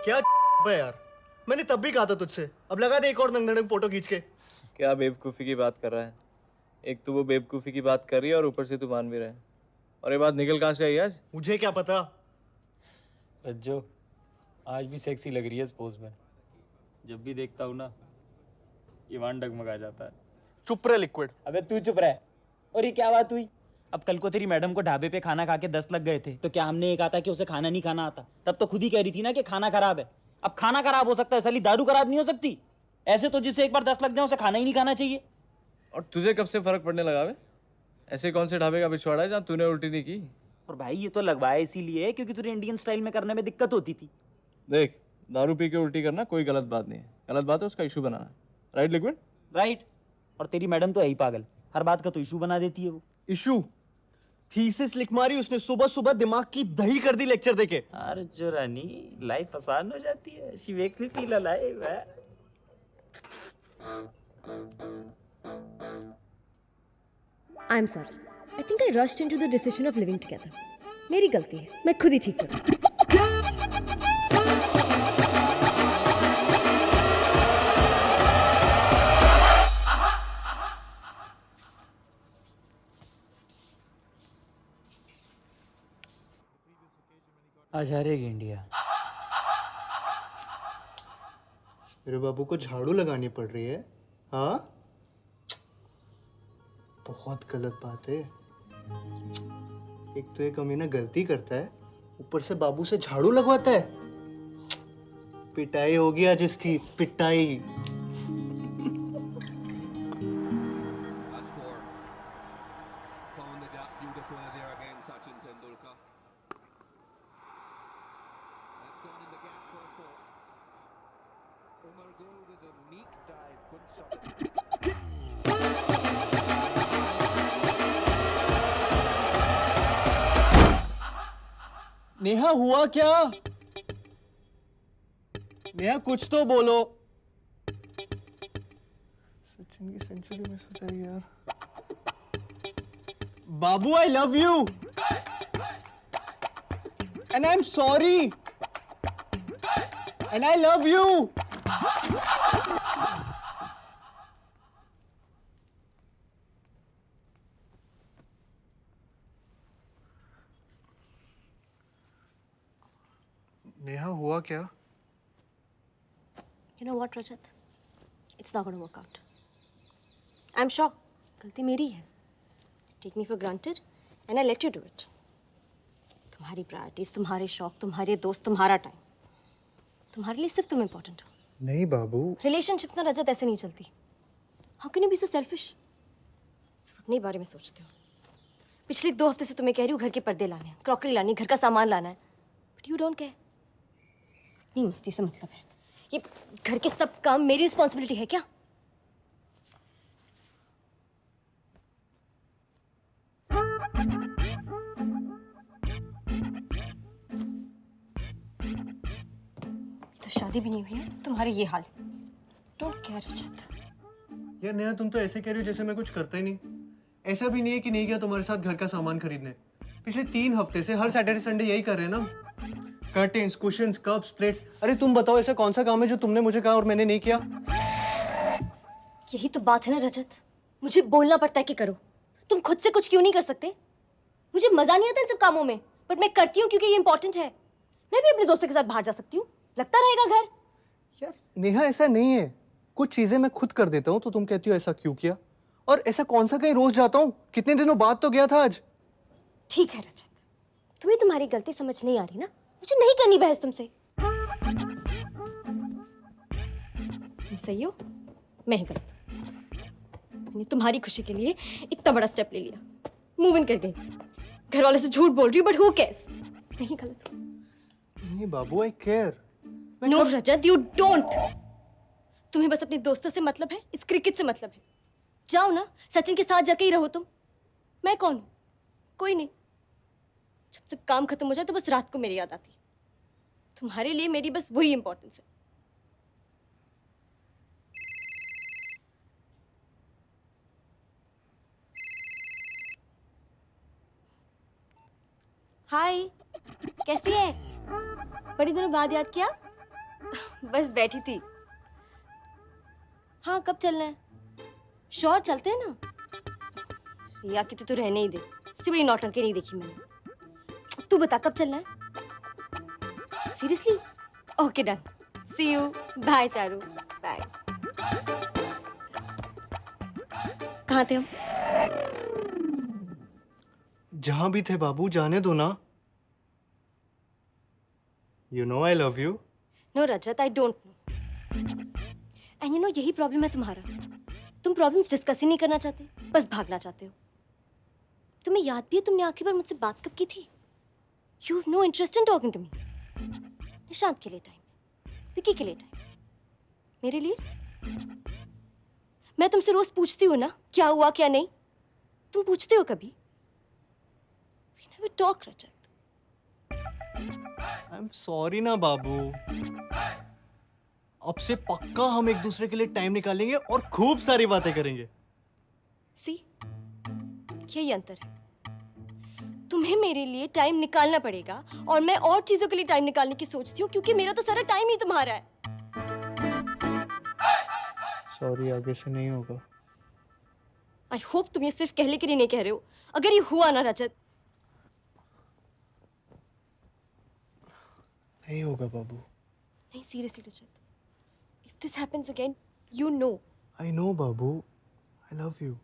क्या है यार, मैंने तब भी कहा था तुझसे, अब लगा दे एक और नंगधड़ंग फोटो खींच के। क्या बेवकूफ़ी की बात कर रहा है? एक तो वो बेवकूफ़ी की बात कर रही है और ऊपर से तू मान भी रहा है। और ये बात निकल कहाँ से आई आज? मुझे क्या पता। रज्जो, आज भी सेक्सी लग रही है इस पोज में। जब भी देखता हूँ ना, ईमान डगमगा जाता है। चुप रहे लिक्विड। अबे तू चुप रह। और ये क्या बात हुई? अब कल को तेरी मैडम को ढाबे पे खाना खा के 10 लग गए थे, तो क्या हमने ये कहा था कि उसे खाना नहीं खाना आता? तब तो खुद ही कह रही थी ना कि खाना खराब है। अब खाना खराब हो सकता है, साली दारू खराब नहीं हो सकती? ऐसे तो जिसे एक बार 10 लग जाए उसे खाना ही नहीं खाना चाहिए। और तुझे कब से फर्क पड़ने लगा बे? ऐसे कौन से ढाबे का पिछवाड़ा है जहाँ तूने उल्टी नहीं की? और भाई ये तो लगवाया इसीलिए क्योंकि तुझे इंडियन स्टाइल में करने में दिक्कत होती थी। देख, दारू पी के उल्टी करना कोई गलत बात नहीं है। गलत बात है उसका इशू बनाना। Right liquid? राइट। और तेरी मैडम तो है ही पागल, हर बात का तो इशू बना देती है वो। इशू? थीसिस लिख मारी उसने, सुबह सुबह दिमाग की दही कर दी लेक्चर देके। अरे जो रानी, लाइफ आसान हो जाती है। She makes me feel alive. I'm sorry. I think I rushed into the decision of living together. मेरी गलती है, मैं खुद ही ठीक करूँ। आज हारेगी इंडिया। मेरे बाबू को झाड़ू लगानी पड़ रही है? हाँ, बहुत गलत बात है। एक तो ये कमीना गलती करता है, ऊपर से बाबू से झाड़ू लगवाता है। पिटाई होगी आज इसकी, पिटाई। नेहा हुआ क्या? नेहा कुछ तो बोलो। सचिन की सेंचुरी मिस हो जाएगी यार। बाबू I love you and I am sorry and I love you. Neha हुआ क्या? You know what, Rajat? It's not going to work out. I'm sure. गलती मेरी है. Take me for granted, and I let you do it. तुम्हारी priorities, तुम्हारे शौक, तुम्हारे दोस्त, तुम्हारा टाइम. तुम्हारे लिए सिर्फ तुम इम्पोर्टेंट हो. नहीं बाबू। रिलेशनशिप्स ना रजत ऐसे नहीं चलती. How can you be so selfish? सिर्फ अपने बारे में सोचते हो. पिछले 2 हफ्ते से तुम्हें कह रही हूँ घर के पर्दे लाने हैं, क्रॉकरी लानी है, घर का सामान लाना है. But you don't care. नहीं मस्ती से मतलब है. ये घर के सब काम मेरी रिस्पॉन्सिबिलिटी है क्या? तो शादी भी नहीं हुई है, तुम्हारे ये हाल. डोंट केयर रजत. यार नेहा, तुम तो ऐसे कह रही हो जैसे मैं कुछ करता ही नहीं। ऐसा भी नहीं है कि नहीं गया तुम्हारे साथ घर का सामान खरीदने। पिछले 3 हफ्ते से हर सैटरडे संडे यही कर रहे हैं ना। Curtains, cushions, cups, plates. अरे तुम बताओ ऐसा कौन सा काम है जो तुमने मुझे कहा और मैंने नहीं किया? यही तो बात है ना रजत. मुझे बोलना पड़ता है कि करो. तुम खुद से कुछ क्यों नहीं कर सकते? मुझे मजा नहीं आता इन सब कामों में, बट मैं करती हूँ क्योंकि ये इंपॉर्टेंट है. मैं भी अपने दोस्तों के साथ बाहर जा सकती हूँ. लगता रहेगा घर. यार नेहा, ऐसा नहीं है। कुछ चीजें मैं खुद कर देता हूँ तो तुम कहती हो ऐसा क्यों किया? और ऐसा कौन सा कहीं रोज जाता हूँ? कितने दिनों बाद तो गया था आज। ठीक है रजत, तुम्हें तुम्हारी गलती समझ नहीं आ रही ना. मुझे नहीं करनी बहस तुमसे. तुम सही हो, मैं ही गलत. मैंने तुम्हारी खुशी के लिए इतना बड़ा स्टेप ले लिया. मूव इन कर गई. घर वालों से झूठ बोल रही हूँ, बट हु केयर्स. मैं ही गलत हूँ. नहीं बाबू, I care. No Rajat, you don't. तुम्हें बस अपने दोस्तों से मतलब है, इस क्रिकेट से मतलब है. जाओ ना, सचिन के साथ जाके ही रहो तुम. मैं कौन हूँ? कोई नहीं. जब सब काम खत्म हो जाए तो बस रात को मेरी याद आती. तुम्हारे लिए मेरी बस वही इंपॉर्टेंस है. हाय, कैसी है? बड़ी दिनों बाद याद किया. बस बैठी थी। हाँ, कब चलना है? श्योर, चलते हैं ना। रिया की तो तू रहने ही दे, उससे बड़ी नौटंकी नहीं देखी मैंने। तू बता कब चलना है? Seriously? Okay done. See you. Bye Charu. Bye. कहाँ थे हम? जहां भी थे बाबू, जाने दो ना। You know I love you. No Rajat, I don't know. And you know यही प्रॉब्लम है तुम्हारा। तुम प्रॉब्लम्स डिस्कस ही नहीं करना चाहते, बस भागना चाहते हो। तुम्हें याद भी है तुमने आखिरी बार मुझसे बात कब की थी? You have no interest in talking to me. Nishant के लिए टाइम, विकी के लिए टाइम, मेरे लिए? मैं तुमसे रोज पूछती हूँ ना क्या हुआ क्या नहीं। तुम पूछते हो कभी? We never talk, Rajat. I'm sorry ना बाबू। अब से पक्का हम एक दूसरे के लिए टाइम निकालेंगे और खूब सारी बातें करेंगे। सी, यही अंतर है। तुम्हें मेरे लिए टाइम निकालना पड़ेगा और मैं और चीजों के लिए टाइम निकालने की सोचती हूँ क्योंकि मेरा तो सारा टाइम ही तुम्हारा है। सॉरी, आगे से नहीं होगा। आई होप तुम ये सिर्फ कहने के लिए नहीं कह रहे हो। अगर ये हुआ ना रजत, नहीं होगा बाबू। नहीं seriously Rajat, if this happens again, you know. I know Babu, I love you.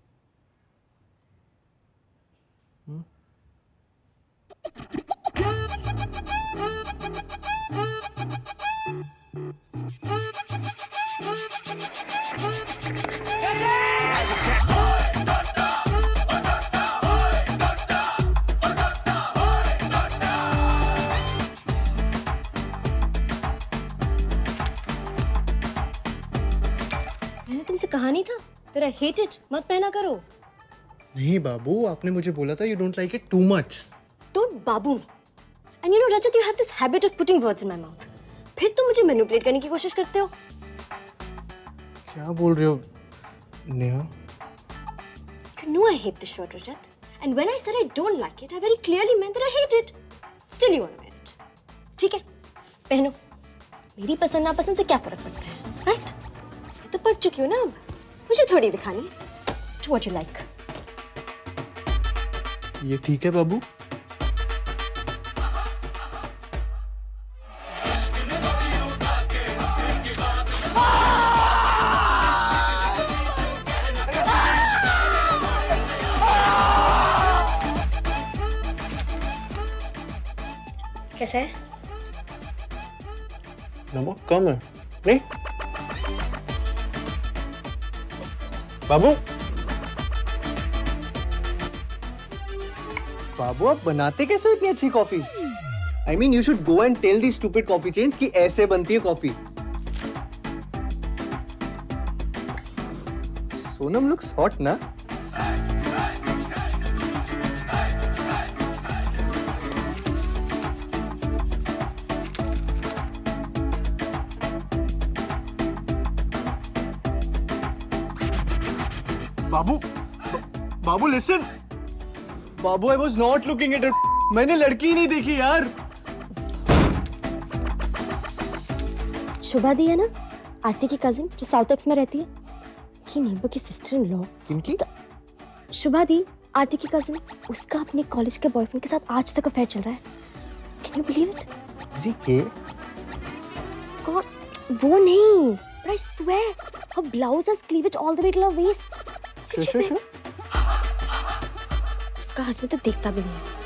मैंने तुमसे कहा नहीं था तेरा हेट इट मत पहना करो। नहीं बाबू, आपने मुझे बोला था you don't like it too much. Don't Babu me. And you no Rajat, you have this habit of putting words in my mouth. फिर तुम मुझे मैनिपुलेट करने की कोशिश करते हो। क्या बोल रहे हो Neha? You know I hate this shirt, Rajat. And when I said I don't like it, I very clearly meant that I hate it. Still you want to wear it. ठीक है, पहनो। मेरी पसंद नापसंद से क्या फर्क पड़ता है, right? तो पढ़ चुकी हूँ ना अब, मुझे थोड़ी दिखानी है। Do what you like. ये ठीक है बाबू? कैसा है? नमक कम है। नहीं बाबू, बाबू आप बनाते कैसे हो इतनी अच्छी coffee? I mean you should go and tell these stupid coffee chains कि ऐसे बनती है कॉफी। सोनम looks hot ना? बाबू लिसन। बाबू I was not looking at it. मैंने लड़की ही नहीं देखी यार। शुभा दी है ना, आरती की कजिन जो साउथ एक्स में रहती है, की नेबर की सिस्टर इन लॉ। किनकी? शुभा दी, आरती की कजिन। उसका अपने कॉलेज के बॉयफ्रेंड के साथ आज तक अफेयर चल रहा है। Can you believe it? जी के? कौन? वो नहीं, but I swear her blouse has cleavage all the way to her waist. Sure. उसका हस्बैंड तो देखता भी नहीं है।